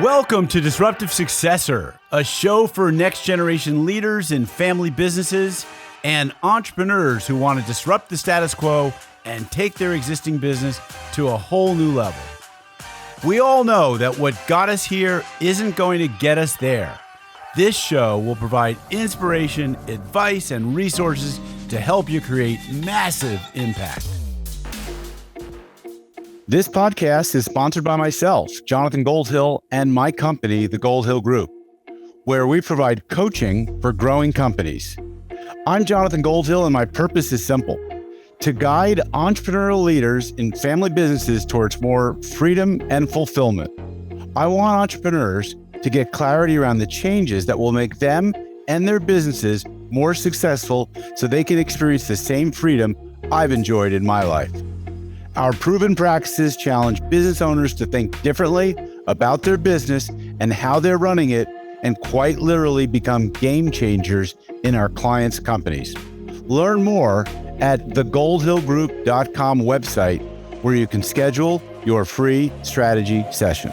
Welcome to Disruptive Successor, a show for next generation leaders in family businesses and entrepreneurs who want to disrupt the status quo and take their existing business to a whole new level. We all know that what got us here isn't going to get us there. This show will provide inspiration, advice, and resources to help you create massive impact. This podcast is sponsored by myself, Jonathan Goldhill, and my company, the Goldhill Group, where we provide coaching for growing companies. I'm Jonathan Goldhill, and my purpose is simple: to guide entrepreneurial leaders in family businesses towards more freedom and fulfillment. I want entrepreneurs to get clarity around the changes that will make them and their businesses more successful so they can experience the same freedom I've enjoyed in my life. Our proven practices challenge business owners to think differently about their business and how they're running it, and quite literally become game changers in our clients' companies. Learn more at thegoldhillgroup.com website, where you can schedule your free strategy session.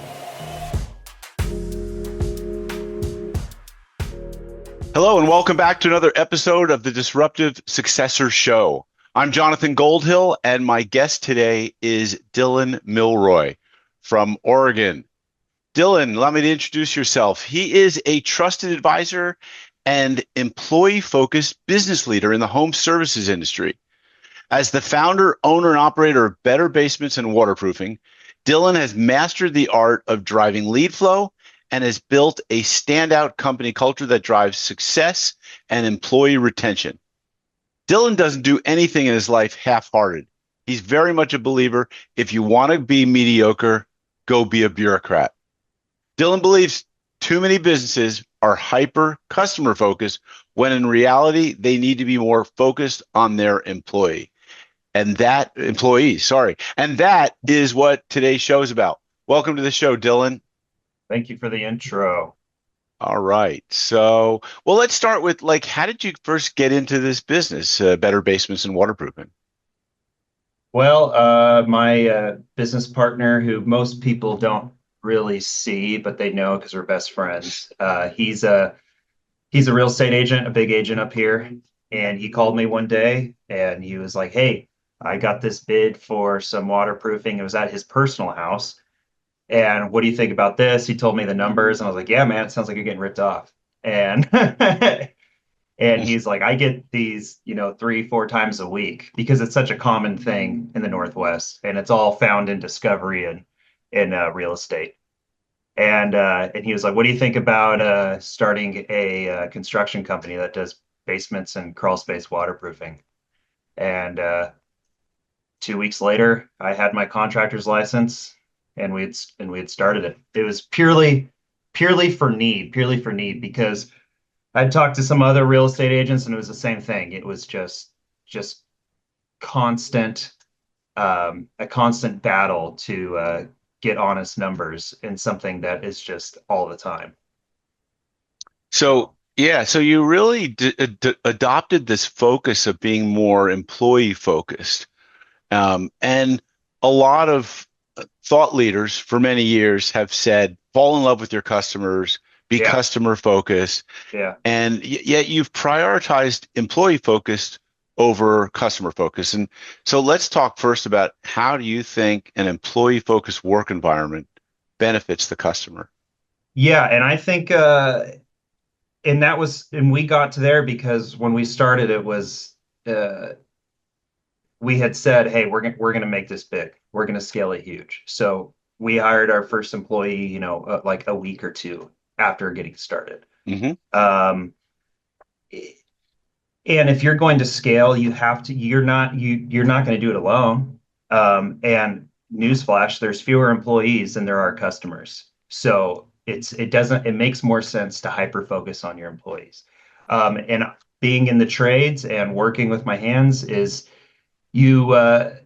Hello, and welcome back to another episode of the Disruptive Successor Show. I'm Jonathan Goldhill, and my guest today is Dylan Milroy from Oregon. Dylan, allow me to introduce yourself. He is a trusted advisor and employee-focused business leader in the home services industry. As the founder, owner, and operator of Better Basements and Waterproofing, Dylan has mastered the art of driving lead flow and has built a standout company culture that drives success and employee retention. Dylan doesn't do anything in his life half-hearted. He's very much a believer: if you want to be mediocre, go be a bureaucrat. Dylan believes too many businesses are hyper customer focused when in reality they need to be more focused on their employees. And that is what today's show is about. Welcome to the show, Dylan. Thank you for the intro. All right. So, well, let's start with, how did you first get into this business, Better Basements and Waterproofing? Well, my business partner, who most people don't really see, but they know because we're best friends. He's a real estate agent, a big agent up here, and he called me one day and he was like, "Hey, I got this bid for some waterproofing." It was at his personal house. And what do you think about this? He told me the numbers, and I was like, "Yeah, man, it sounds like you're getting ripped off." And and he's like, "I get these, 3-4 times a week because it's such a common thing in the Northwest, and it's all found in discovery and in real estate." And he was like, "What do you think about starting a construction company that does basements and crawl space waterproofing?" And 2 weeks later, I had my contractor's license. And we had started it. It was purely for need because I'd talked to some other real estate agents and it was the same thing. It was just constant, a constant battle to get honest numbers in something that is just all the time. So you really adopted this focus of being more employee focused, and a lot of thought leaders for many years have said, fall in love with your customers, be customer focused. Yeah. And yet you've prioritized employee focused over customer focused. And so let's talk first about, how do you think an employee focused work environment benefits the customer? Yeah. And I think, and we got to there because when we started, it was, we had said, "Hey, we're going to make this big. We're going to scale it huge." So we hired our first employee, like a week or two after getting started. Mm-hmm. And if you're going to scale, you're not going to do it alone. And newsflash, there's fewer employees than there are customers. So it makes more sense to hyper focus on your employees. And being in the trades and working with my hands is, I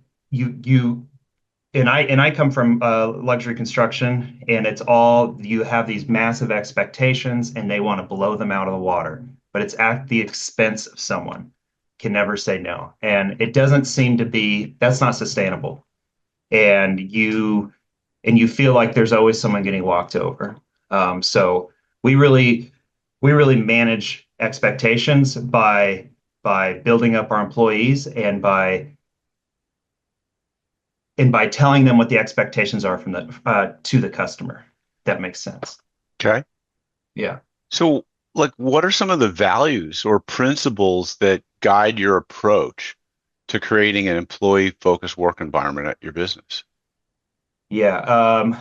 come from luxury construction, and it's all, you have these massive expectations and they want to blow them out of the water, but it's at the expense of someone. Can never say no. And it doesn't seem to be, that's not sustainable. And and you feel like there's always someone getting walked over. So we really we really manage expectations by building up our employees and by telling them what the expectations are from the to the customer. That makes sense. Okay. Yeah. So, like, what are some of the values or principles that guide your approach to creating an employee-focused work environment at your business? Yeah.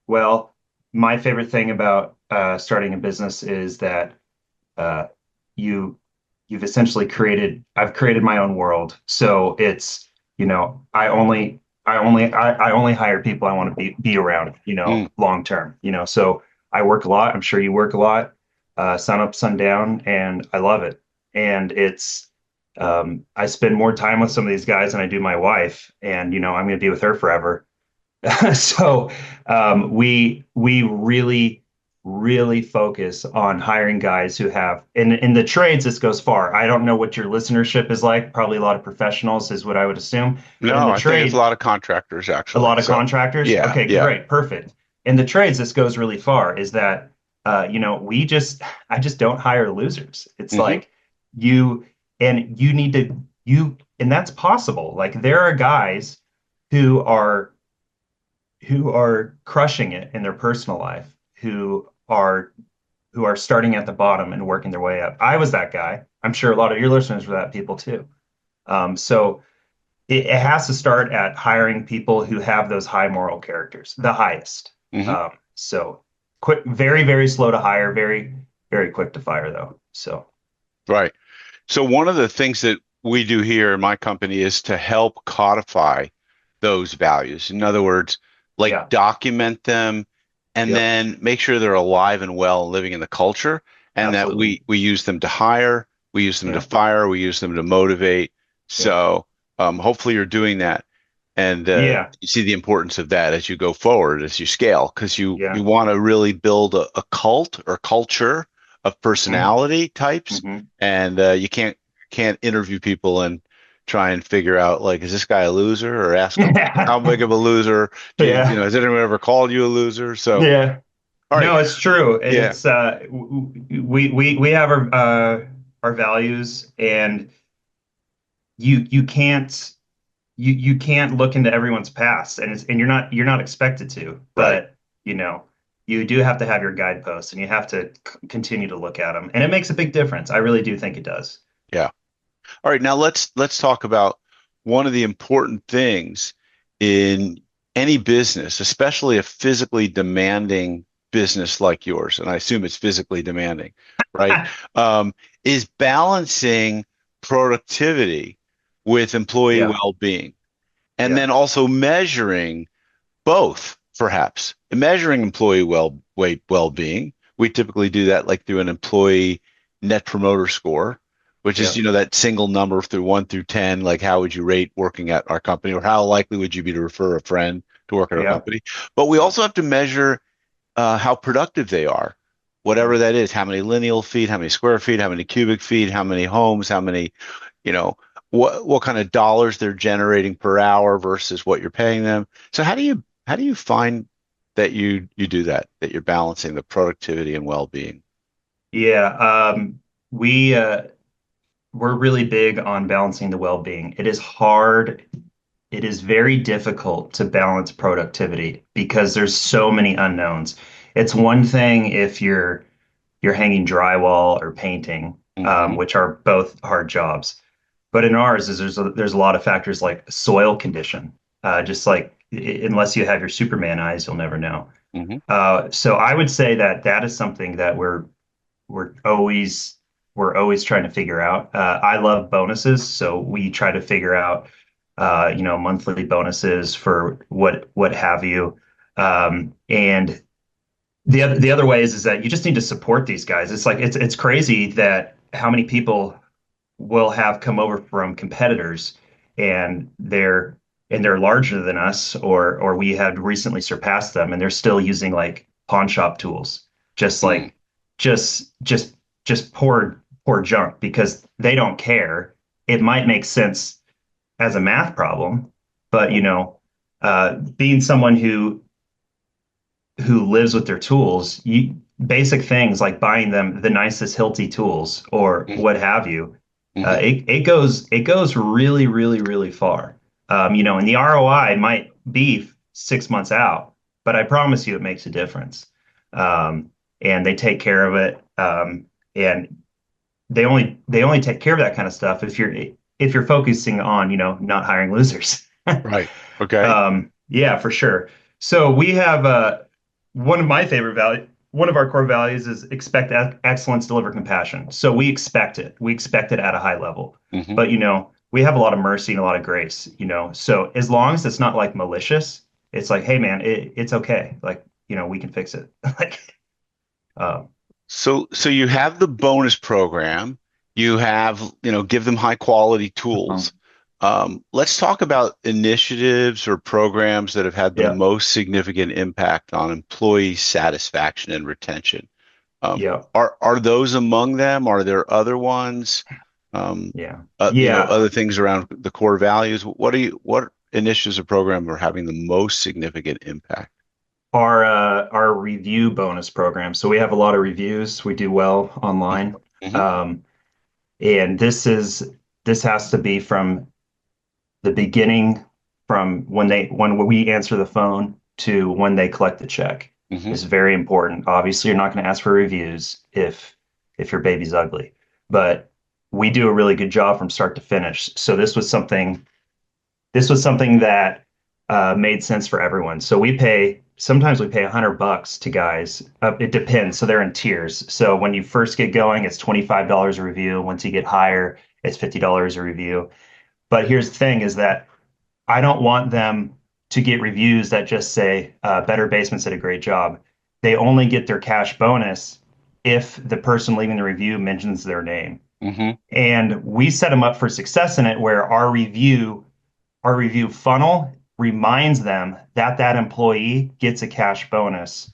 Well, my favorite thing about starting a business is that uh, you you've essentially I've created my own world. So it's, I only hire people I want to be around, Mm, long term, So I work a lot. I'm sure you work a lot, sun up, sun down, and I love it. And I spend more time with some of these guys than I do my wife, and I'm going to be with her forever. So we really focus on hiring guys who have in the trades. This goes far. I don't know what your listenership is like. Probably a lot of professionals is what I would assume. But in no, the I think it's a trade, lot of contractors a actually. lot of So, contractors. yeah, Okay, yeah. great, perfect. In the trades, this goes really far. Is that we just I just don't hire losers. It's Hmm. like you you need to you and that's possible. Like there are guys who are crushing it in their personal life, who are starting at the bottom and working their way up. I was that guy. I'm sure a lot of your listeners were that people too. So it has to start at hiring people who have those high moral characters, the highest. Hmm. So quick, very, very slow to hire, very, very quick to fire though. So Right. So one of the things that we do here in my company is to help codify those values. In other words, like yeah, document them and yep, then make sure they're alive and well and living in the culture and that absolutely. we use them to hire, we use them to Yeah, fire, we use them to motivate. yeah, So hopefully you're doing that and yeah, you see the importance of that as you go forward, as you scale, because you yeah. want to really build a cult or culture of Hmm. personality types Hmm. and you can't interview people and try and figure out like is this guy a loser or ask him how big of a loser Yeah, has anyone ever called you a loser? So yeah. all right, No, it's true, and yeah, it's we have our values, and you can't you can't look into everyone's past, and you're not expected to, right, but you do have to have your guideposts, and you have to continue to look at them, and it makes a big difference. I really do think it does. yeah. All right, now let's talk about one of the important things in any business, especially a physically demanding business like yours, and I assume it's physically demanding, right? Is balancing productivity with employee Yeah, well-being, and yeah, then also measuring both, perhaps. Measuring employee well-being. We typically do that like through an employee net promoter score, which is, yeah, that single number through 1 through 10, like how would you rate working at our company, or how likely would you be to refer a friend to work at our yeah, company? But we yeah, also have to measure how productive they are, yeah, whatever that is, how many lineal feet, how many square feet, how many cubic feet, how many homes, how many, you know, what kind of dollars they're generating per hour versus what you're paying them. So how do you find that you do that you're balancing the productivity and well-being? yeah. We we're really big on balancing the well-being. It is hard. It is very difficult to balance productivity because there's so many unknowns. It's one thing if you're hanging drywall or painting, Hmm. which are both hard jobs. But in ours, there's a lot of factors like soil condition. Just like unless you have your Superman eyes, you'll never know. Hmm. So I would say that that is something that we're always we're always trying to figure out. I love bonuses, so we try to figure out monthly bonuses for what have you. And the other way is that you just need to support these guys. It's like it's crazy that how many people will have come over from competitors and they're larger than us, or we had recently surpassed them, and they're still using like pawn shop tools, just Mm. like just just just poor junk because they don't care. It might make sense as a math problem, but being someone who lives with their tools, basic things like buying them the nicest Hilti tools or what have you, Mm-hmm. it goes really, really, really far. And the ROI might be 6 months out, but I promise you it makes a difference. And they take care of it. And they only take care of that kind of stuff if you're focusing on, not hiring losers. Right. Okay. Yeah, for sure. So we have one of our core values is expect excellence, deliver compassion. So we expect it. We expect it at a high level. Mm-hmm. But we have a lot of mercy and a lot of grace. So as long as it's not like malicious, it's like, hey man, it's okay. Like, we can fix it. Like, uh, So you have the bonus program. You have, give them high quality tools. Let's talk about initiatives or programs that have had the yeah, most significant impact on employee satisfaction and retention. yeah, Are those among them? Are there other ones? Um, yeah, yeah. other things around the core values. What initiatives or programs are having the most significant impact? Our review bonus program. So we have a lot of reviews. We do well online. Mm-hmm. Um, and this has to be from the beginning, from when we answer the phone to when they collect the check. Mm-hmm. Is very important. Obviously, you're not going to ask for reviews if your baby's ugly, but we do a really good job from start to finish. So this was something that made sense for everyone. So sometimes we pay $100 to guys. It depends. So they're in tiers. So when you first get going, it's $25 a review. Once you get higher, it's $50 a review. But here's the thing is that I don't want them to get reviews that just say, Better Basements did a great job. They only get their cash bonus if the person leaving the review mentions their name. Mm-hmm. And we set them up for success in it where our review funnel reminds them that that employee gets a cash bonus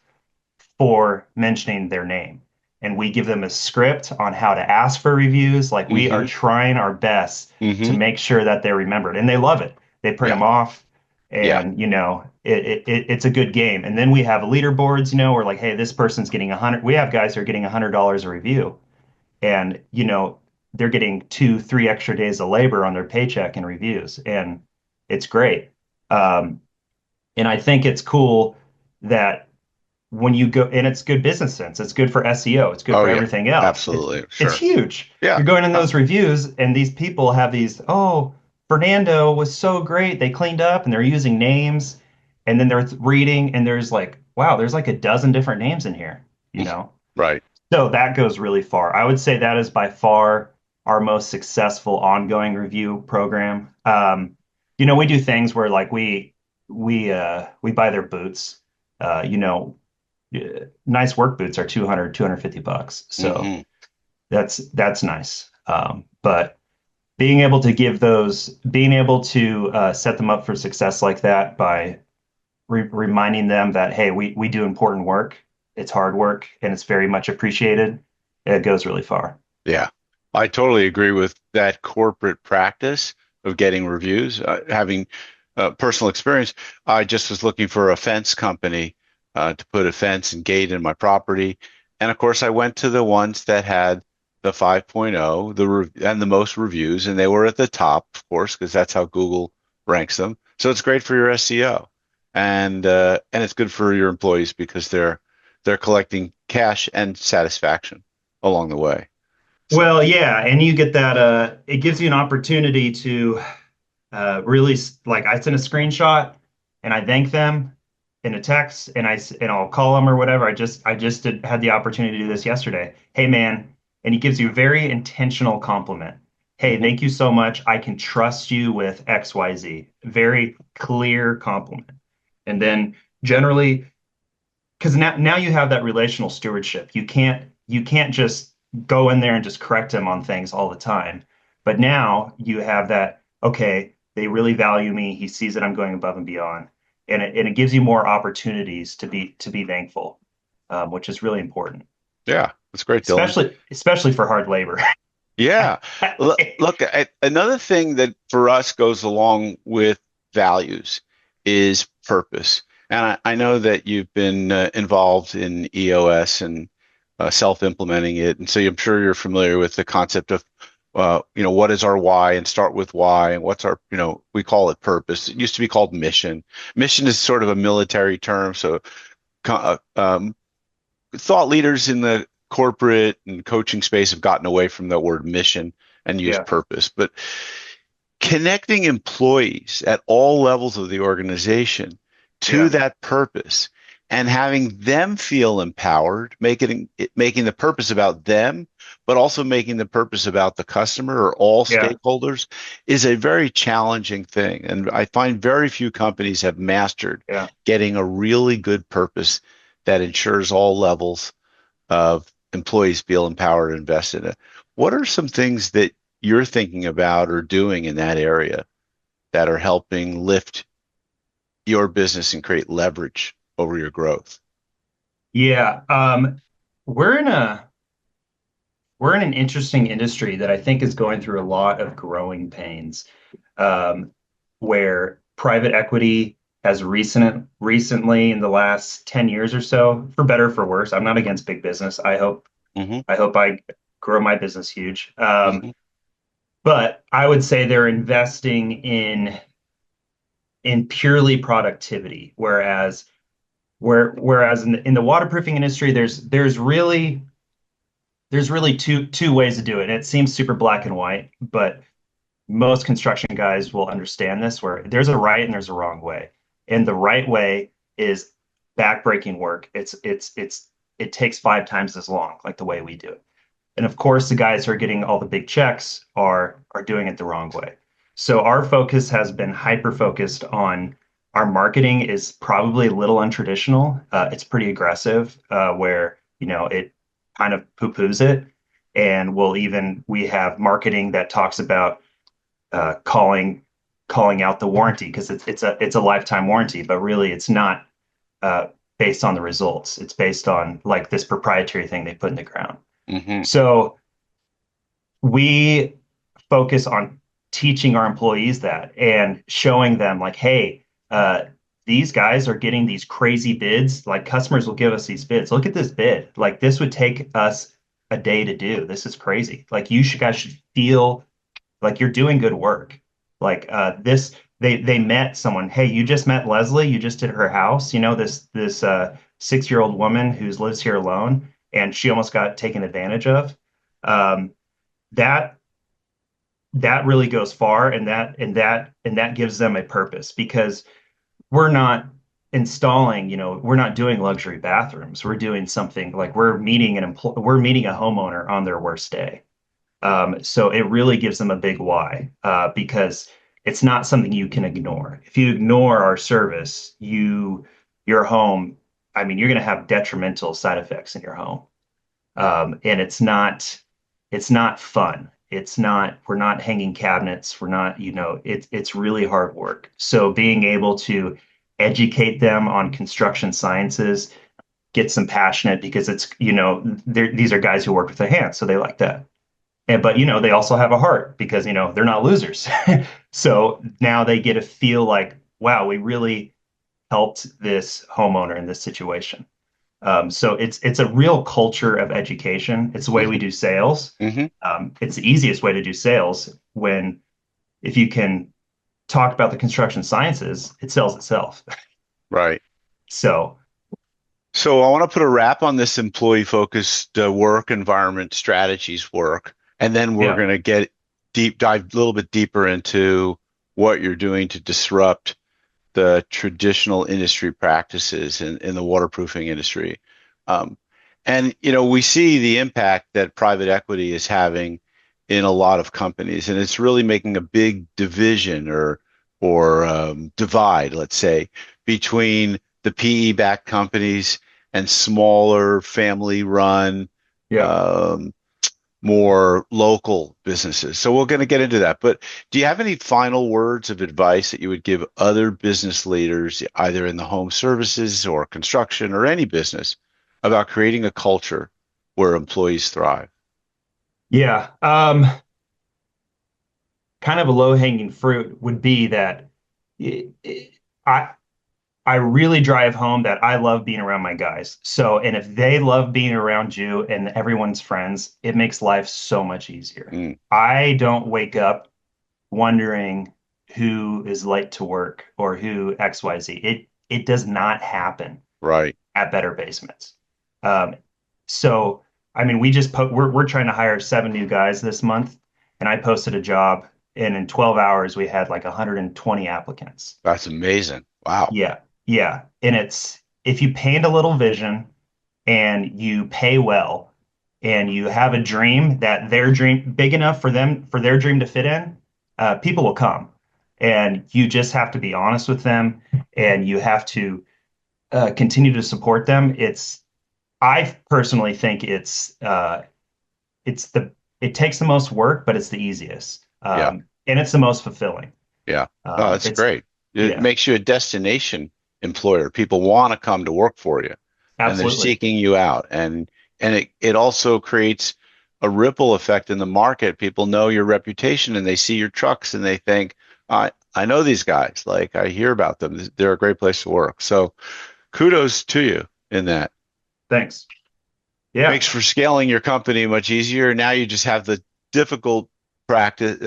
for mentioning their name. And we give them a script on how to ask for reviews. Like we are Mm-hmm. trying our best to Mm-hmm. make sure that they're remembered. And they love it. They print Yeah. them off Yeah. and it's a good game. And then we have leaderboards, we're like, hey, this person's getting 100. We have guys who are getting $100 a review and they're getting 2, 3 extra days of labor on their paycheck and reviews. And it's great. Um, and I think it's cool that when you go, and it's good business sense. It's good for SEO. It's good Oh for yeah. everything else. Absolutely. It's Sure. huge. Yeah. You're going in Uh, those reviews, and these people have these, oh, Fernando was so great. They cleaned up and they're using names, and then they're reading, and there's like, wow, there's like a dozen different names in here, you know? right. So that goes really far. I would say that is by far our most successful ongoing review program. We do things where like we buy their boots. Nice work boots are 250 bucks. So Mm-hmm. that's nice. But being able to set them up for success like that by reminding them that, hey, we do important work. It's hard work and it's very much appreciated. It goes really far. Yeah, I totally agree with that corporate practice of getting reviews. Having personal experience, I just was looking for a fence company to put a fence and gate in my property. And of course, I went to the ones that had the 5.0, and the most reviews, and they were at the top, of course, because that's how Google ranks them. So it's great for your SEO, and it's good for your employees because they're collecting cash and satisfaction along the way. So, Well, yeah, and you get that it gives you an opportunity to really like I send a screenshot and I thank them in a text and I'll call them or whatever. Had the opportunity to do this yesterday. Hey man, and he gives you a very intentional compliment. Hey, mhm. thank you so much. I can trust you with XYZ. Very clear compliment. And then generally because now you have that relational stewardship. You can't just go in there and just correct them on things all the time. But now you have that, okay, they really value me. He sees that I'm going above and beyond. And it gives you more opportunities to be thankful, which is really important, Yeah, that's great, Dylan. especially for hard labor. Yeah. Look, another thing that for us goes along with values is purpose. And I know that you've been involved in EOS and self-implementing it, and so I'm sure you're familiar with the concept of, what is our why, and start with why, and what's our, we call it purpose. It used to be called mission. Mission is sort of a military term, so thought leaders in the corporate and coaching space have gotten away from the word mission and use Yeah, purpose. But connecting employees at all levels of the organization to yeah, that purpose and having them feel empowered, making the purpose about them, but also making the purpose about the customer or all yeah, stakeholders is a very challenging thing. And I find very few companies have mastered yeah. getting a really good purpose that ensures all levels of employees feel empowered and invested in it. What are some things that you're thinking about or doing in that area that are helping lift your business and create leverage over your growth? Yeah. We're in a we're in an interesting industry that I think is going through a lot of growing pains, where private equity has recently in the last 10 years or so, for better or for worse. I'm not against big business. Hmm. I hope I grow my business huge. Hmm. But I would say they're investing in purely productivity, whereas in the waterproofing industry, there's really two ways to do it. And it seems super black and white, but most construction guys will understand this, where there's a right and there's a wrong way. And the right way is backbreaking work. It takes 5 times as long, like the way we do it. And of course, the guys who are getting all the big checks are doing it the wrong way. So our focus has been hyper focused on our marketing is probably a little untraditional. It's pretty aggressive, where it kind of poo-poos it, and we have marketing that talks about calling out the warranty because it's a lifetime warranty, but really it's not uh, based on the results. It's based on like this proprietary thing they put in the ground. Hmm. So we focus on teaching our employees that and showing them like, hey, these guys are getting these crazy bids. Like customers will give us these bids. Look at this bid. Like this would take us a day to do. This is crazy. Like guys should feel like you're doing good work. Like they met someone. Hey, you just met Leslie. You just did her house. This 6-year-old woman who lives here alone, and she almost got taken advantage of. Um, that that really goes far, and that gives them a purpose because we're not we're not doing luxury bathrooms. We're doing something like we're meeting a homeowner on their worst day. So it really gives them a big why, because it's not something you can ignore. If you ignore our service, your home, I mean, you're going to have detrimental side effects in your home. And it's not fun. We're not hanging cabinets. It's really hard work. So being able to educate them on construction sciences, gets them passionate because these are guys who work with their hands, so they like that. But they also have a heart because they're not losers. So now they get to feel like, wow, we really helped this homeowner in this situation. So it's a real culture of education. It's the way we Hmm. do sales. Hmm. It's the easiest way to do sales when if you can talk about the construction sciences, it sells itself. Right. So So I want to put a wrap on this employee-focused work environment strategies work, and then we're yeah, going to dive a little bit deeper into what you're doing to disrupt the traditional industry practices in the waterproofing industry. Um, and we see the impact that private equity is having in a lot of companies, and it's really making a big division or divide, let's say, between the PE-backed companies and smaller family-run, yeah. um, more local businesses. So we're going to get into that. But do you have any final words of advice that you would give other business leaders, either in the home services or construction or any business, about creating a culture where employees thrive? Yeah. Kind of a low hanging fruit would be that I I really drive home that I love being around my guys. So, and if they love being around you and everyone's friends, it makes life so much easier. Mm, I don't wake up wondering who is late to work or who XYZ. It does not happen right. at Better Basements. Um, so I mean, we're trying to hire 7 new guys this month, and I posted a job, and in 12 hours we had like 120 applicants. That's amazing. Wow. Yeah, yeah, and it's if you paint a little vision and you pay well and you have a dream that their dream big enough for them for their dream to fit in, people will come. And you just have to be honest with them and you have to continue to support them. I personally think it's it takes the most work, but it's the easiest. Yeah. And it's the most fulfilling. Yeah. Oh, that's It's great. It yeah, makes you a destination employer. People want to come to work for you and they're absolutely. seeking you out. And it also creates a ripple effect in the market. People know your reputation and they see your trucks and they think, I know these guys. Like I hear about them. They're a great place to work. So kudos to you in that. Thanks. Yeah, Makes for scaling your company much easier. Now you just have the difficult practice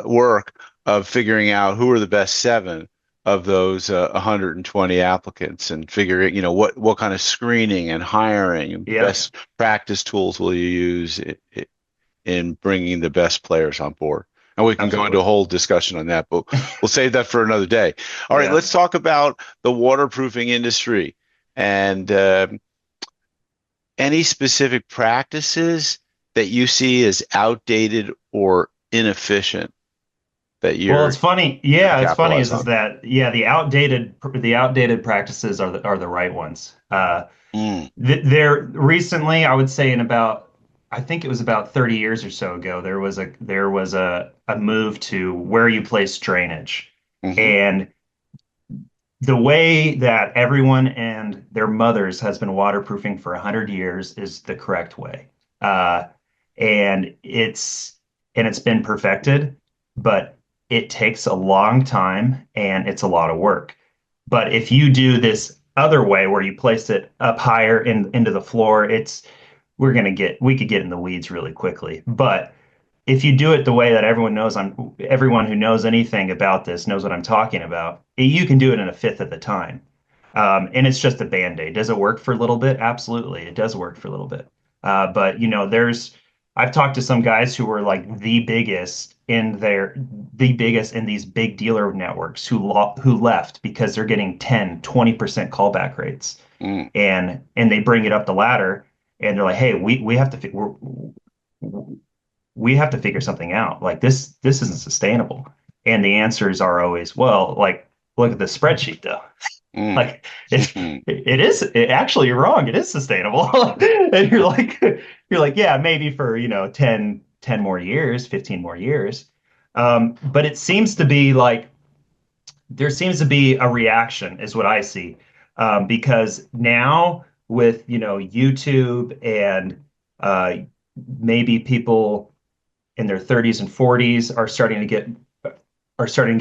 work of figuring out who are the best seven of those 120 applicants and figuring, what kind of screening and hiring, yeah, best practice tools will you use in bringing the best players on board. And we can go into absolutely. a whole discussion on that, but we'll save that for another day. All right, Yeah. let's talk about the waterproofing industry and any specific practices that you see as outdated or inefficient that Well, you're it's funny. trying to Yeah, it's funny capitalize is on? that yeah, the outdated practices are the right ones. Mm, There recently, I would say in about I think it was about 30 years or so ago, there was a move to where you place drainage. hmm And the way that everyone and their mothers has been waterproofing for 100 years is the correct way. Uh, and it's been perfected, but it takes a long time and it's a lot of work. But if you do this other way where you place it up higher into the floor, we could get in the weeds really quickly. But if you do it the way that everyone who knows anything about this knows what I'm talking about, you can do it in a fifth of the time. And it's just a band-aid. Does it work for a little bit? Absolutely. It does work for a little bit. But I've talked to some guys who were like the biggest in these big dealer networks who left because they're getting 10, 20% callback rates. mm, And they bring it up the ladder and they're like, hey, we have to figure something out. Like this isn't sustainable. And the answers are always, well, like look at the spreadsheet though. mm, Like it actually you're wrong. It is sustainable. And you're like, yeah, maybe for, 10 more years, 15 more years. But it seems to be like there seems to be a reaction is what I see. Because now with, YouTube and uh, maybe people in their 30s and 40s are starting to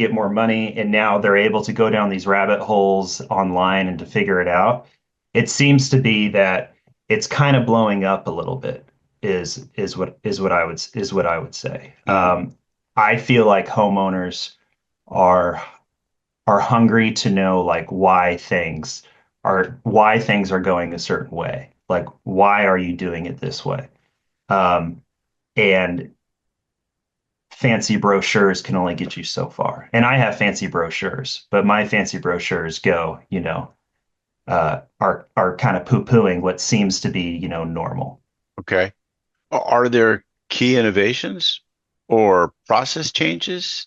get more money and now they're able to go down these rabbit holes online and to figure it out. It seems to be that it's kind of blowing up a little bit is what I would say. mm. I feel like homeowners are are hungry to know like why things are going a certain way. Like why are you doing it this way? Um, and fancy brochures can only get you so far. And I have fancy brochures, but my fancy brochures go, are kind of poo-pooing what seems to be, normal. Okay. Are there key innovations or process changes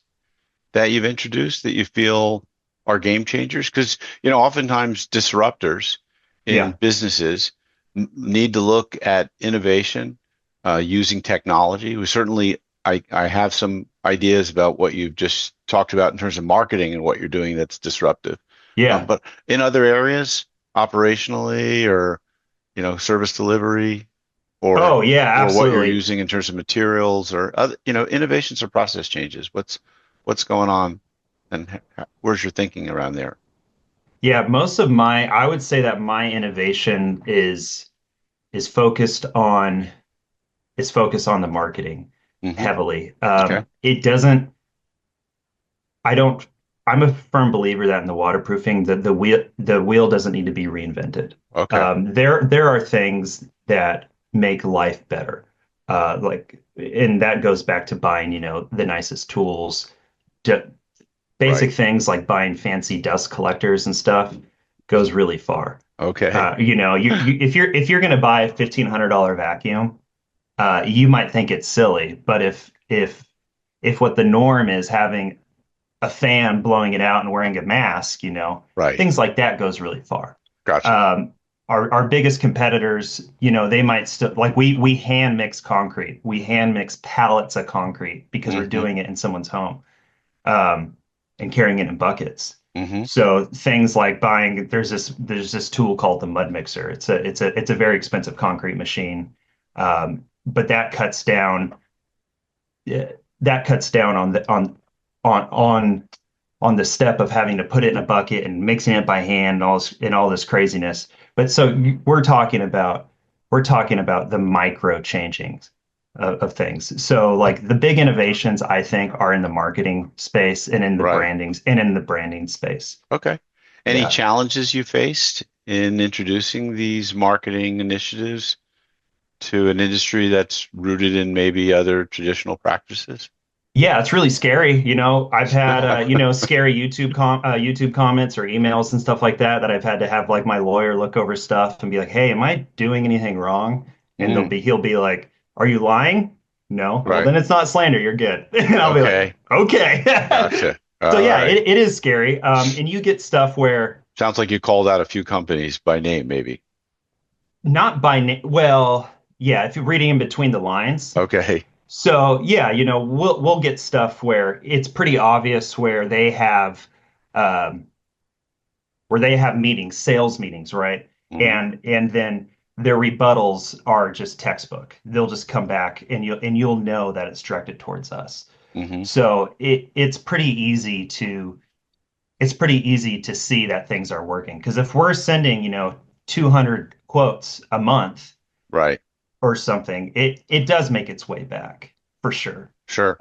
that you've introduced that you feel are game changers? Because, oftentimes disruptors in Yeah. businesses need to look at innovation using technology. We certainly, I have some ideas about what you've just talked about in terms of marketing and what you're doing that's disruptive. Yeah. But in other areas, operationally or, service delivery, or Oh, yeah, or what you're absolutely. using in terms of materials or other, innovations or process changes. What's going on and where's your thinking around there? Yeah, most of my, I would say that my innovation is focused on focused on the marketing Hmm. heavily. Okay. It doesn't, I don't, I'm a firm believer that in the waterproofing, the wheel doesn't need to be reinvented. Okay. There are things that make life better. And that goes back to buying, the nicest tools, d Right. basic things like buying fancy dust collectors and stuff goes really far. Okay. If you're going to buy a $1,500 vacuum, you might think it's silly, but if what the norm is having a fan blowing it out and wearing a mask, Right. things like that goes really far. Gotcha. Um, our biggest competitors, they might still like we hand mix concrete. We hand mix pallets of concrete because we're Hmm. doing it in someone's home, um, and carrying it in buckets. Hmm. So things like buying, there's this tool called the mud mixer. It's a very expensive concrete machine, but yeah, that cuts down on on the step of having to put it in a bucket and mixing it by hand and all this craziness. But so we're talking about the micro changings of things. So like the big innovations I think are in the marketing space and Right. in the branding space. Okay. Any Yeah. challenges you faced in introducing these marketing initiatives to an industry that's rooted in maybe other traditional practices? Yeah, it's really scary. I've had scary YouTube comments or emails and stuff like that I've had to have like my lawyer look over stuff and be like, "Hey, am I doing anything wrong?" And Mm, he'll be like, "Are you lying?" No. Well, right. then it's not slander. You're good. And I'll be like, Okay. "Okay." Gotcha. So All yeah, right. it is scary. And you get stuff where Sounds like you called out a few companies by name, maybe. not by name. Well, yeah, if you're reading in between the lines. Okay. So yeah, we'll get stuff where it's pretty obvious um, where they have meetings, sales meetings, right? Hmm. And then their rebuttals are just textbook. They'll just come back and you'll know that it's directed towards us. Hmm. So it's pretty easy to see that things are working. Because if we're sending, 200 quotes a month Right. or something, it does make its way back for sure. Sure.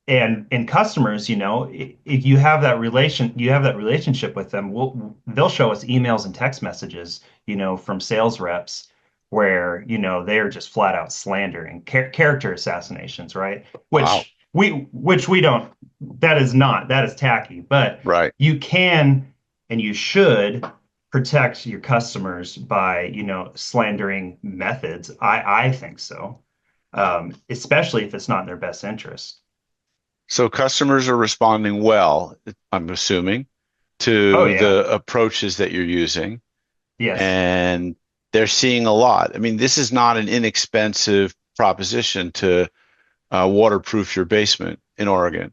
And customers, if you have that relationship with them, they'll show us emails and text messages, from sales reps where, they're just flat out slandering character assassinations, right? Wow. Which we don't, that is tacky, but Right. you can and you should protect your customers by, slandering methods. I think so, especially if it's not in their best interest. So customers are responding well, I'm assuming, Oh to yeah. the approaches that you're using, Yes. and they're seeing a lot. I mean, this is not an inexpensive proposition to waterproof your basement in Oregon.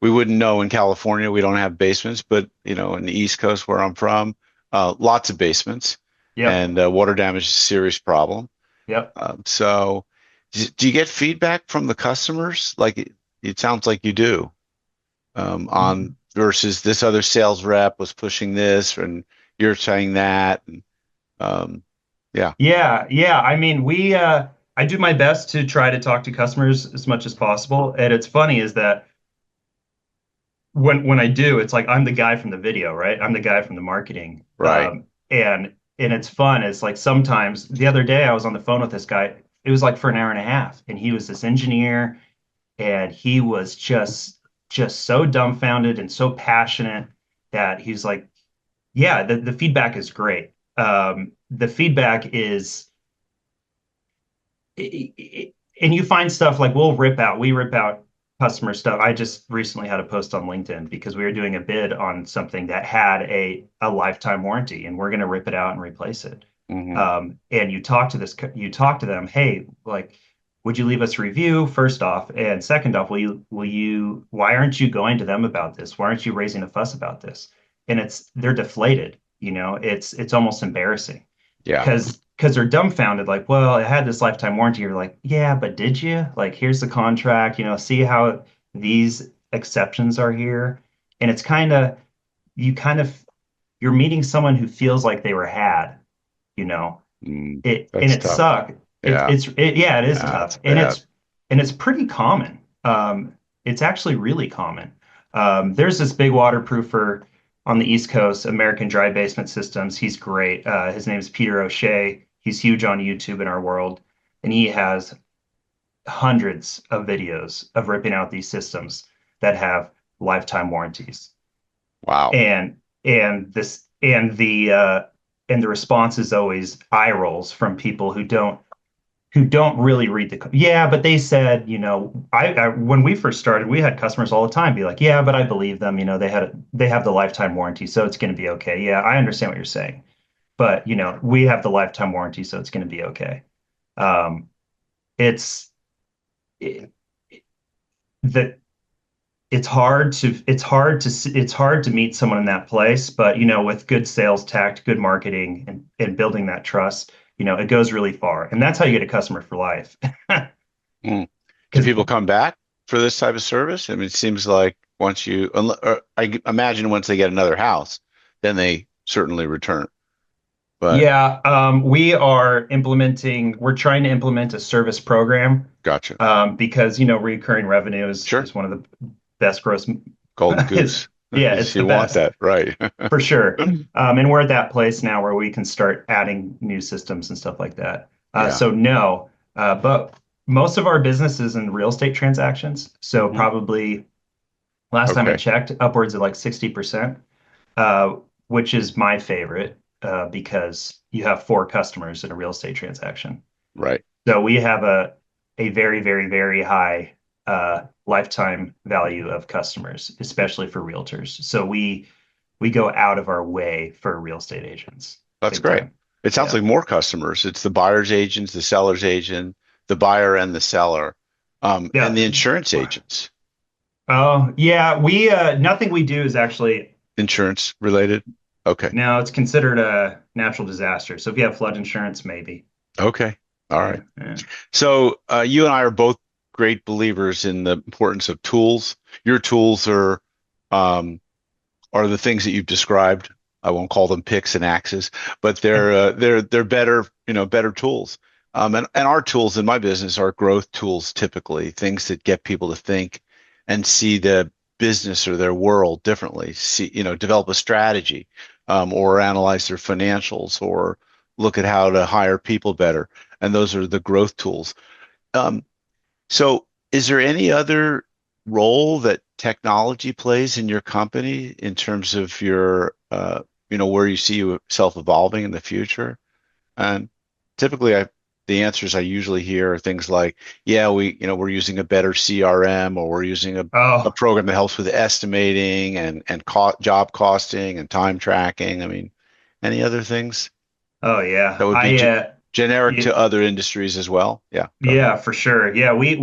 We wouldn't know in California. We don't have basements, but in the East Coast where I'm from, lots of basements, Yep. and water damage is a serious problem. Yep. So, do you get feedback from the customers? Like it sounds like you do, on versus this other sales rep was pushing this, and you're saying that, and yeah, Yeah. Yeah. I mean, I do my best to try to talk to customers as much as possible. And it's funny is that when I do, it's like I'm the guy from the video, right? I'm the guy from the marketing. right. And it's fun. It's like sometimes the other day I was on the phone with this guy. It was like for an hour and a half, and he was this engineer, and he was just so dumbfounded and so passionate that he's like, yeah, the feedback is great. The feedback is, and you find stuff like we rip out customer stuff. I just recently had a post on LinkedIn because we were doing a bid on something that had a lifetime warranty, and we're going to rip it out and replace it. Hmm. And you talk to them, hey, like, would you leave us a review first off, and second off, why aren't you going to them about this? Why aren't you raising a fuss about this? And they're deflated. It's almost embarrassing Yeah. because they're dumbfounded, like, well, it had this lifetime warranty. You're like, yeah, but did you? Like, here's the contract, see how these exceptions are here. And it's kind of, you kind of, you're meeting someone who feels like they were had, you know. And That's it tough. sucked. Yeah, Yeah, it is that's tough. bad. And it's pretty common. It's actually really common. There's this big waterproofer on the East Coast, American Dry Basement Systems. He's great. His name is Peter O'Shea. He's huge on YouTube in our world, and he has hundreds of videos of ripping out these systems that have lifetime warranties. Wow. And the response is always eye rolls from people who don't really read yeah, but they said, I when we first started, we had customers all the time be like, yeah, but I believe them, they have the lifetime warranty, so it's going to be okay. Yeah, I understand what you're saying, but we have the lifetime warranty, so it's going to be okay. um it's it, that it's hard to meet someone in that place, but with good sales tact, good marketing, and building that trust, it goes really far, and that's how you get a customer for life. Mm. Do Because people come back for this type of service? I mean, it seems like or I imagine once they get another house, then they certainly return. But yeah, we're trying to implement a service program, gotcha. because recurring revenue Sure. is one of the best growth. Golden Is goose. Yeah, it's the You want best that, right? for sure. And we're at that place now where we can start adding new systems and stuff like that. Yeah. So no, but most of our business is in real estate transactions. So Hmm. probably last time I Okay. checked, upwards of like 60%, which is my favorite, because you have four customers in a real estate transaction. Right. So we have a very, very, very high lifetime value of customers, especially for realtors. So we go out of our way for real estate agents, That's big great. time. It sounds Yeah. like more customers. It's the buyer's agents, the seller's agent, the buyer and the seller, and Yeah. the insurance agents. Oh, yeah. We nothing we do is actually Insurance related. Okay. now it's considered a natural disaster. So if you have flood insurance, maybe. Okay. All Yeah. right. Yeah. So you and I are both great believers in the importance of tools. Your tools um, are the things that you've described. I won't call them picks and axes, but they're better, better tools. And our tools in my business are growth tools, typically things that get people to think and see the business or their world differently. See, develop a strategy, or analyze their financials, or look at how to hire people better. And those are the growth tools. Um, so, is there any other role that technology plays in your company in terms of your, where you see yourself evolving in the future? And typically, the answers I usually hear are things like, "Yeah, we're using a better CRM, or we're using a Oh, program that helps with estimating and job costing and time tracking." I mean, any other things oh yeah. that would be I generic yeah, to other industries as well? Yeah, go ahead. yeah, for sure. Yeah, we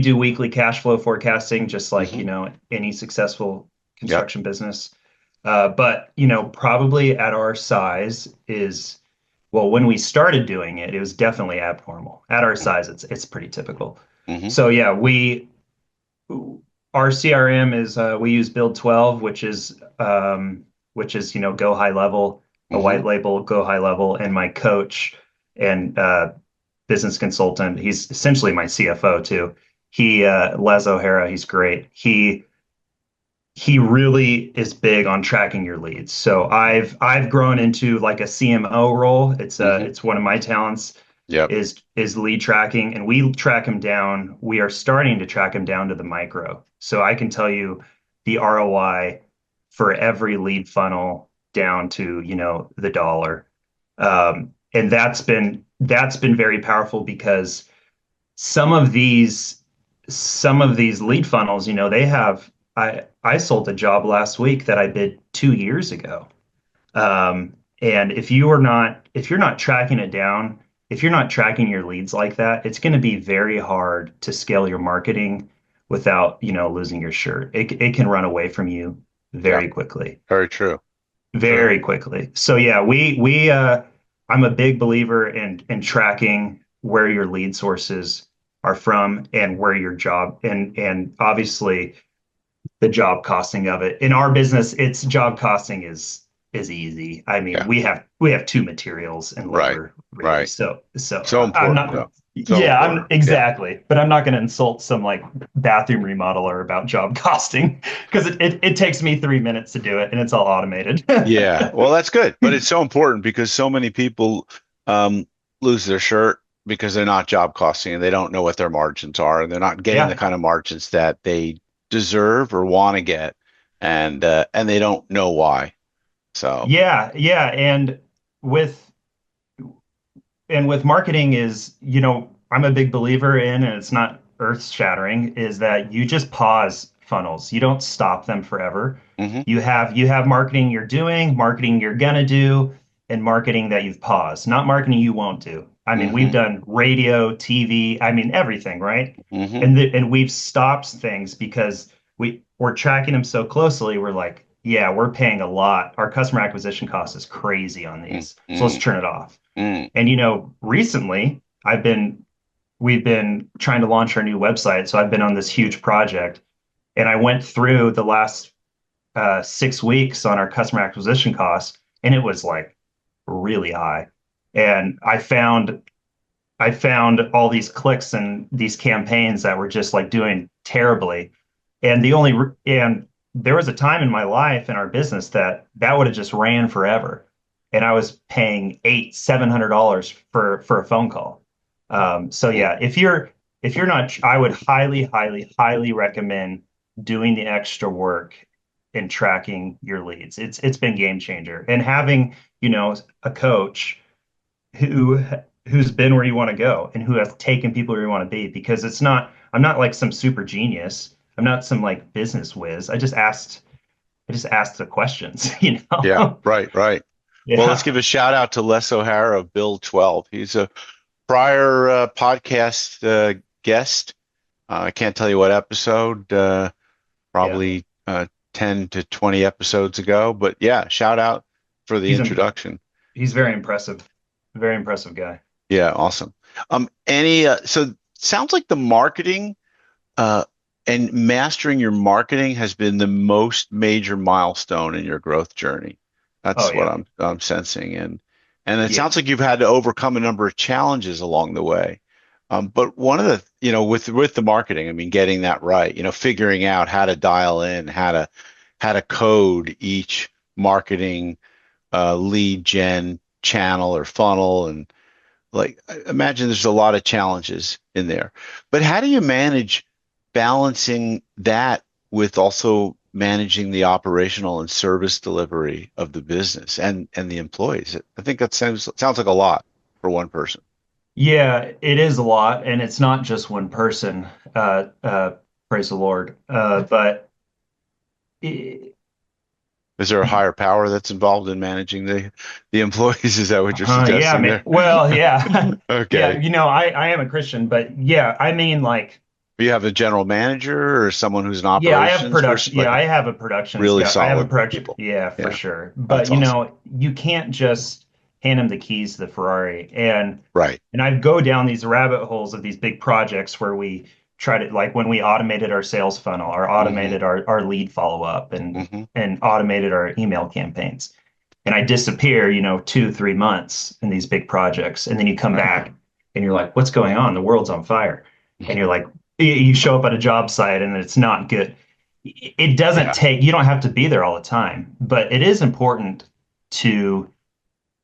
do weekly cash flow forecasting, just like, Hmm. any successful Yep. construction business. But, probably at our size is, well, when we started doing it, it was definitely abnormal. At our size, it's pretty typical. Hmm. So yeah, our CRM is, we use Build 12, which is, go high level, a Hmm. white label, go high level, and my coach and business consultant. He's essentially my CFO too. Les O'Hara, he's great. He really is big on tracking your leads. So I've grown into like a CMO role. Hmm. It's one of my talents Yep. is lead tracking, and we track him down. We are starting to track him down to the micro. So I can tell you the ROI for every lead funnel down to, the dollar. And that's been very powerful because some of these some of these lead funnels, they have I sold a job last week that I bid 2 years ago. And if you're not tracking it down, if you're not tracking your leads like that, it's going to be very hard to scale your marketing without, losing your shirt. It can run away from you Yeah. very quickly, Very true. True. very quickly. So yeah, I'm a big believer in tracking where your lead sources are from and where your job and obviously the job costing of it. In our business, it's job costing is easy. I mean, Yeah. we have two materials and Right. labor really. Right. So So I'm important not though. So yeah, I'm important. Yeah. exactly, but I'm not going to insult some like bathroom remodeler about job costing because it takes me 3 minutes to do it and it's all automated. Yeah. Well, that's good, but it's so important because so many people um, lose their shirt because they're not job costing and they don't know what their margins are and they're not getting the Yeah. kind of margins that they deserve or want to get, and they don't know why. So, Yeah, yeah, with with marketing is, I'm a big believer in, and it's not earth-shattering, is that you just pause funnels. You don't stop them forever. hmm You have marketing you're doing, marketing you're gonna do, and marketing that you've paused, not marketing you won't do. I mean, we've hmm done radio, TV, I mean everything, right? hmm And we've stopped things because we're tracking them so closely. We're like, yeah, we're paying a lot. Our customer acquisition cost is crazy on these. So let's hmm turn it off. hmm And recently we've been trying to launch our new website. So I've been on this huge project, and I went through the last 6 weeks on our customer acquisition costs, and it was like really high. And I found all these clicks and these campaigns that were just like doing terribly. And there was a time in my life in our business that would have just ran forever, and I was paying $700 for a phone call. So yeah, if you're not, I would highly, highly, highly recommend doing the extra work in tracking your leads. It's been game changer, and having a coach who who's been where you want to go and who has taken people where you want to be, because I'm not like some super genius. I'm not some like business whiz. I just asked the questions, Yeah, right, right. Well, let's Yeah. give a shout out to Les O'Hara of Build 12. He's a prior podcast guest. I can't tell you what episode, Yeah. probably 10 to 20 episodes ago. But yeah, shout out for the He's a, introduction. he's very impressive. Very impressive guy. Yeah, awesome. So sounds like the marketing uh, and mastering your marketing has been the most major milestone in your growth journey. Oh That's what yeah. I'm sensing, and it Yeah. sounds like you've had to overcome a number of challenges along the way. But one of the, with the marketing, I mean, getting that right, figuring out how to dial in, how to code each marketing lead gen channel or funnel, and like I imagine there's a lot of challenges in there. But how do you manage balancing that with also managing the operational and service delivery of the business and the employees? I think that sounds like a lot for one person. Yeah, it is a lot, and it's not just one person. Praise the Lord. But it, Is there a higher power that's involved in managing the employees? Is that what you're yeah, suggesting man. there? Well, yeah. Yeah, Okay. I am a Christian, but yeah, I mean like You have a general manager or someone who's an yeah, I have operations person, production. like Yeah, I have a productions really guy. I have a solid production. people. Yeah, for Yeah, sure. that's But awesome. you can't just hand him the keys to the Ferrari. Right. And I go down these rabbit holes of these big projects where we try to, like when we automated our sales funnel, or hmm automated our lead follow up, and hmm automated our email campaigns. And I disappear, 2, 3 months in these big projects, and then you come Right. back and you're like, "What's going on? The world's on fire." And you're like, you show up at a job site and it's not good. It doesn't Yeah. take, you don't have to be there all the time, but to,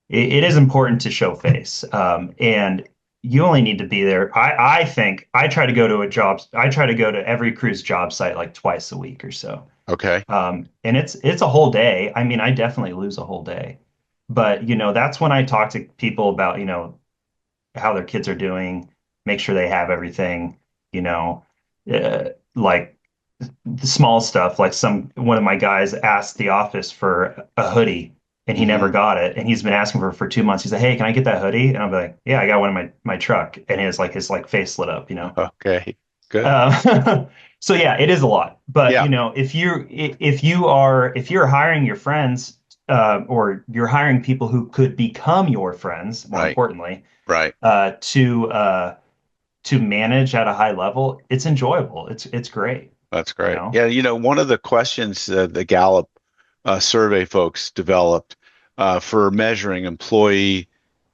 it is important to show face. And you only need to be there. I think I try to go to every cruise job site like twice a week or so. Okay. And it's a whole day. I mean, I definitely lose a whole day. But, that's when I talk to people about, how their kids are doing, make sure they have everything, you know, like the small stuff. Like one of my guys asked the office for a hoodie and he never hmm got it. And he's been asking for it for 2 months. He's like, "Hey, can I get that hoodie?" And I'm like, "Yeah, I got one in my truck." And his face lit up. Okay. Good. Uh, so yeah, it is a lot. But Yeah. if you're hiring your friends, or you're hiring people who could become your friends, more Right. importantly, Right. to manage at a high level, it's enjoyable. It's great. That's you great. know? Yeah, one of the questions the Gallup survey folks developed for measuring employee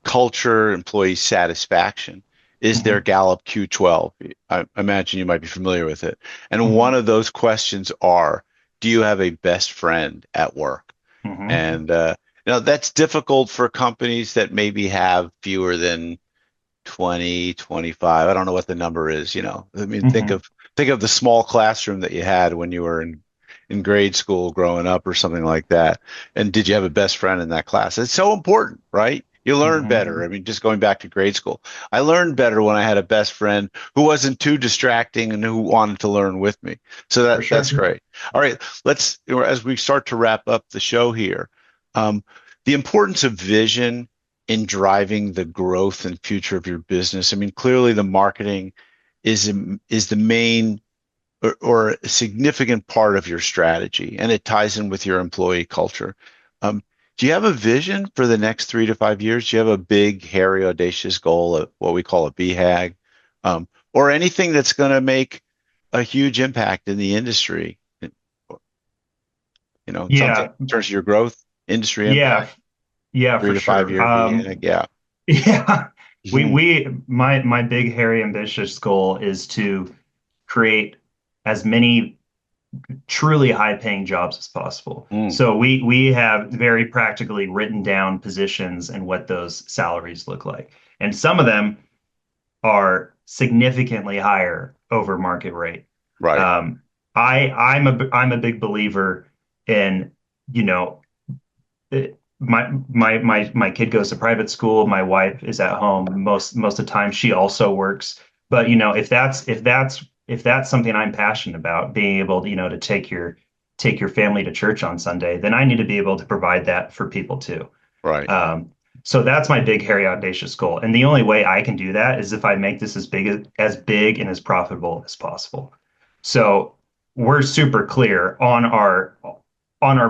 culture, employee satisfaction is their Hmm. Gallup Q12. I imagine you might be familiar with it. And one Hmm. of those questions are, do you have a best friend at work? Hmm. And that's difficult for companies that maybe have fewer than 20, 25. I don't know what the number is, I mean, Hmm. think of the small classroom that you had when you were in grade school growing up or something like that. And did you have a best friend in that class? It's so important, right? You learn better. Hmm. I mean, just going back to grade school, I learned better when I had a best friend who wasn't too distracting and who wanted to learn with me. So For that's sure. great. All right, as we start to wrap up the show here, um, the importance of vision in driving the growth and future of your business? I mean, clearly the marketing is the main or a significant part of your strategy, and it ties in with your employee culture. Um, do you have a vision for the next 3 to 5 years? Do you have a big, hairy, audacious goal, what we call a BHAG, or anything that's going to make a huge impact in the industry? Something Yeah. in terms of your growth, industry Yeah. impact, Yeah, three for to five sure. year BHAG. Yeah. Yeah. Mhm. My big, hairy, ambitious goal is to create as many truly high-paying jobs as possible. Mm. So we have very practically written down positions and what those salaries look like. And some of them are significantly higher over market rate. Right. Um, I'm a big believer in, you know, my kid goes to private school. My wife is at home most of the time. She also works. But if that's something I'm passionate about, being able to, to take your family to church on Sunday, then I need to be able to provide that for people too. Right. Um, so that's my big, hairy, audacious goal. And the only way I can do that is if I make this as big and as profitable as possible. So we're super clear on our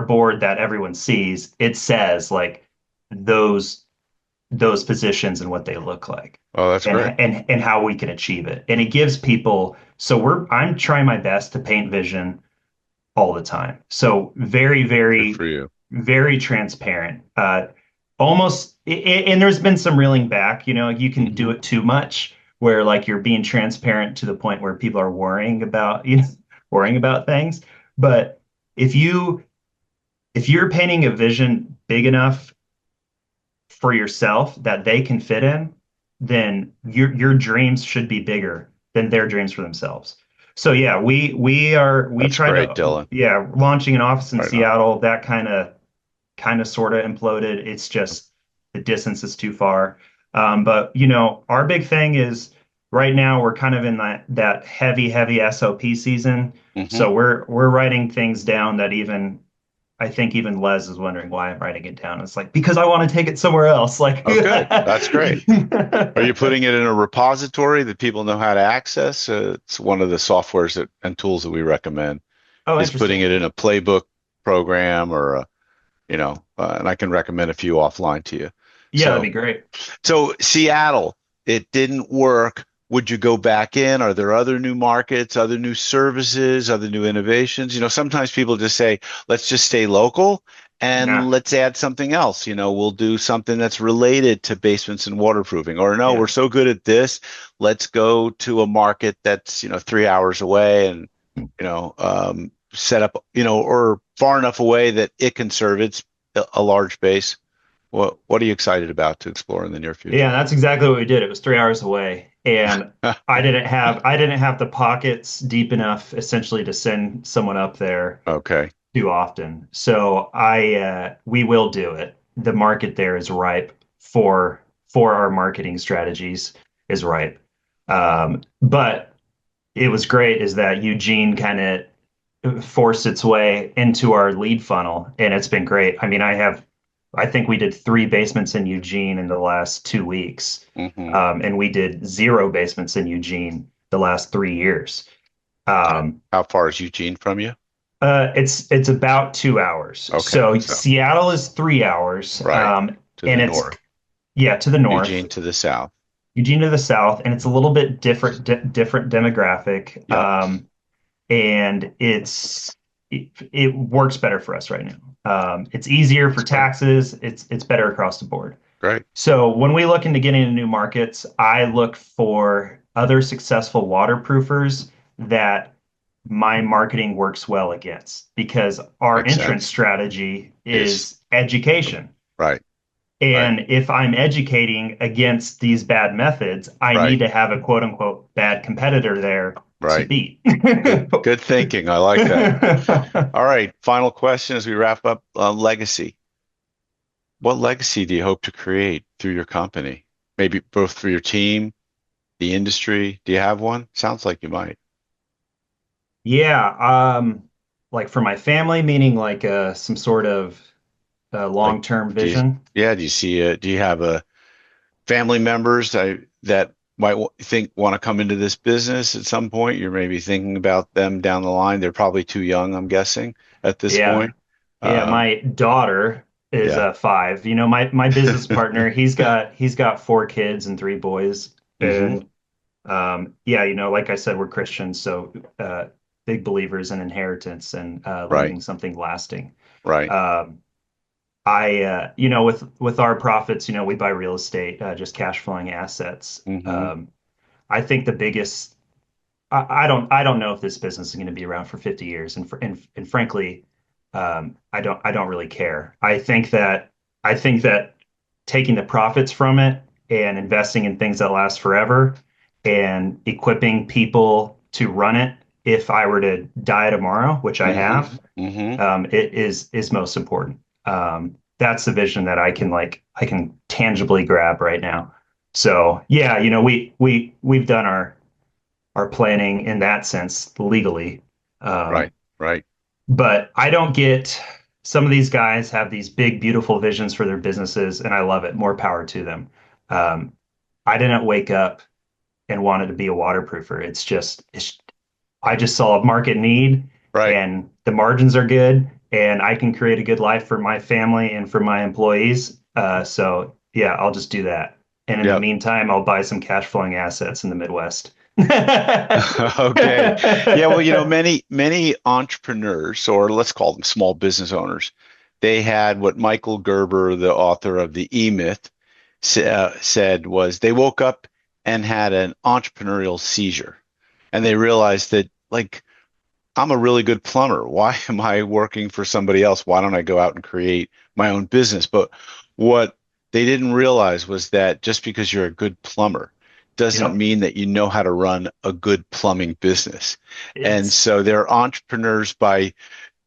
board that everyone sees. It says like those those positions and what they look like, Oh, that's and great. and how we can achieve it. And it gives people. So I'm trying my best to paint vision all the time. So very, Good very, for you. very transparent. Almost, and there's been some reeling back. You can do Hmm. it too much, where like you're being transparent to the point where people are worrying about worrying about things. But if you if you're painting a vision big enough for yourself that they can fit in, then your dreams should be bigger than their dreams for themselves. So yeah, we That's tried great, to, Dylan. yeah, launching an office in Right on. Seattle, that kind of sort of imploded. It's just the distance is too far. But our big thing is right now we're kind of in that heavy SOP season. Hmm. So we're writing things down that I think even Les is wondering why I'm writing it down. It's like because I want to take it somewhere else. Like, Oh, good. That's great. Are you putting it in a repository that people know how to access? It's one of the softwares and tools that we recommend oh, is putting interesting. it in a playbook program or and I can recommend a few offline to you. Yeah, that'd So be great. So Seattle, it didn't work. Would you go back in? Are there other new markets, other new services, other new innovations? Sometimes people just say, let's just stay local and Nah, let's add something else. We'll do something that's related to basements and waterproofing. Or no, we're yeah. so good at this. Let's go to a market that's, 3 hours away and, set up, or far enough away that it can serve a large base. What are you excited about to explore in the near Yeah, future? that's exactly what we did. It was 3 hours away, and I didn't have the pockets deep enough essentially to send someone up there Okay. too often. So we will do it. The market there is ripe for our marketing strategies is ripe. But it was great is that Eugene kind of forced its way into our lead funnel, and it's been great. I mean, I think we did 3 basements in Eugene in the last 2 weeks, Hmm. and we did 0 basements in Eugene the last 3 years. Um, How far is Eugene from you? it's about 2 hours. Okay. So So, Seattle is 3 hours, right to and the it's north, yeah to the north, Eugene to the south. Eugene to the south, and it's a little bit different demographic. Yep. and it works better for us right now. It's easier for That's great. taxes. It's better across the board. Great. So when we look into getting into new markets, I look for other successful waterproofers that my marketing works well against because our Makes entrance sense. strategy Is is education. right. Right. And if I'm educating against these bad methods, I Right. need to have a quote unquote bad competitor there to Right. beat. Good thinking. I like that. All right. Final question as we wrap up, legacy. What legacy do you hope to create through your company? Maybe both through your team, the industry. Do you have one? Sounds like you might. Yeah, like for my family, meaning like some sort of Like, long-term do you, vision. yeah, do you have a family members that might think want to come into this business at some point? You're maybe thinking about them down the line. They're probably too young, I'm guessing, at this Yeah. point. Yeah, Um, my daughter is yeah. 5. You know, my business partner, he's got 4 kids and 3 boys. Hmm. And yeah, you know, like I said, we're Christians, so big believers in inheritance and Right. leaving something lasting. Right. Um, you know, with our profits, you know, we buy real estate, just cash flowing assets. Hmm. I think the biggest I don't know if this business is going to be around for 50 years, and frankly, I don't really care. I think that taking the profits from it and investing in things that last forever and equipping people to run it if I were to die tomorrow, which I Hmm. have, Hmm. it is most important. That's the vision that I can tangibly grab right now. So yeah, you know, we've done our planning in that sense legally. Right. Um, Right. but I don't get some of these guys have these big, beautiful visions for their businesses, and I love it. More power to them. Um, I didn't wake up and wanted to be a waterproofer. I just saw a market need Right. and the margins are good and I can create a good life for my family and for my employees. So yeah, I'll just do that. And in the Yep. meantime, I'll buy some cash flowing assets in the Midwest. Okay. Yeah, well, many entrepreneurs, or let's call them small business owners, they had what Michael Gerber, the author of the E-Myth, said was they woke up and had an entrepreneurial seizure. And they realized that, like, I'm a really good plumber. Why am I working for somebody else? Why don't I go out and create my own business? But what they didn't realize was that just because you're a good plumber doesn't Yep. mean that you know how to run a good plumbing business. And It's so they're entrepreneurs by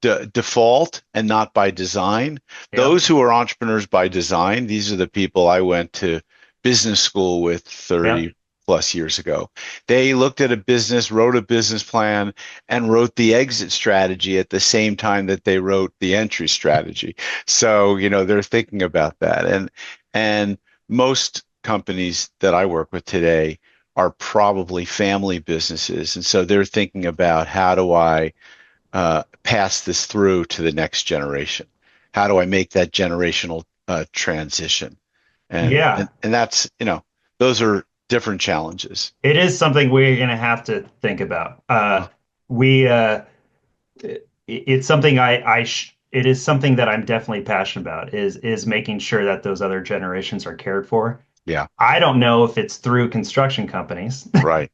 default and not by design. yep. Those who are entrepreneurs by design, these are the people I went to business school with Yep. 30 plus years ago. They looked at a business, wrote a business plan, and wrote the exit strategy at the same time that they wrote the entry strategy. So, they're thinking about that. And most companies that I work with today are probably family businesses. And so they're thinking about how do I pass this through to the next generation? How do I make that generational transition? And that's, those are different challenges. It is something we're going to have to think about. We it's something it is something that I'm definitely passionate about is making sure that those other generations are cared for. Yeah, I don't know if it's through construction companies. right.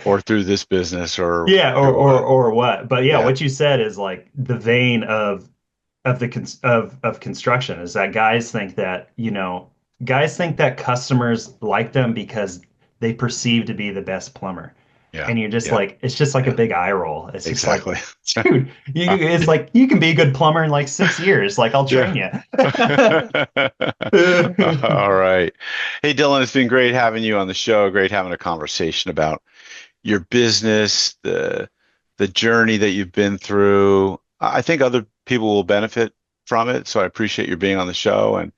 Or through this business Yeah, or what. or what. But yeah, Yeah, what you said is like the vein of construction is that guys think that customers like them because they perceive to be the best plumber. yeah, And you're just yeah, like, it's just like a yeah. big eye roll. It's just like, Exactly. dude, it's like you can be a good plumber in like 6 years. Like I'll Yeah. train you. All right. Hey, Dylan, it's been great having you on the show. Great having a conversation about your business, the journey that you've been through. I think other people will benefit from it, so I appreciate you being on the show.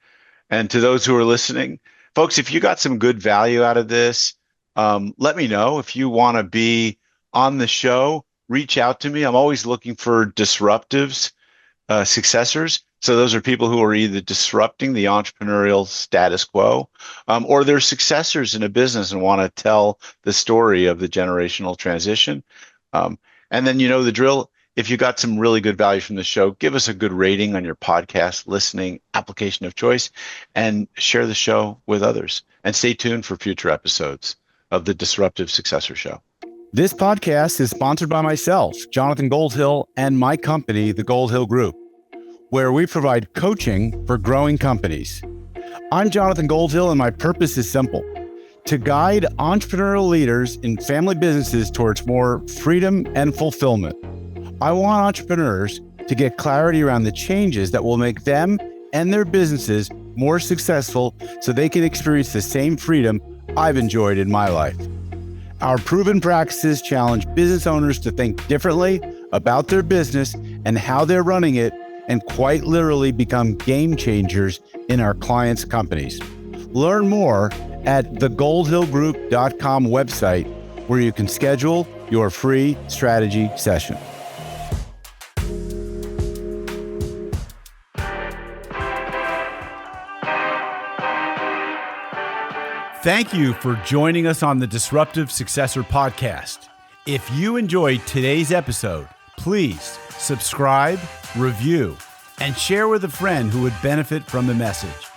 And to those who are listening, folks, if you got some good value out of this, let me know. If you want to be on the show, reach out to me. I'm always looking for disruptives, successors. So those are people who are either disrupting the entrepreneurial status quo, or they're successors in a business and want to tell the story of the generational transition. Um, And then you know the drill. If you got some really good value from the show, give us a good rating on your podcast listening application of choice and share the show with others. And stay tuned for future episodes of the Disruptive Successor Show. This podcast is sponsored by myself, Jonathan Goldhill, and my company, the Goldhill Group, where we provide coaching for growing companies. I'm Jonathan Goldhill, and my purpose is simple: to guide entrepreneurial leaders in family businesses towards more freedom and fulfillment. I want entrepreneurs to get clarity around the changes that will make them and their businesses more successful so they can experience the same freedom I've enjoyed in my life. Our proven practices challenge business owners to think differently about their business and how they're running it, and quite literally become game changers in our clients' companies. Learn more at thegoldhillgroup.com website, where you can schedule your free strategy session. Thank you for joining us on the Disruptive Successor Podcast. If you enjoyed today's episode, please subscribe, review, and share with a friend who would benefit from the message.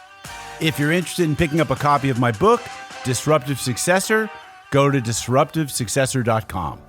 If you're interested in picking up a copy of my book, Disruptive Successor, go to disruptivesuccessor.com.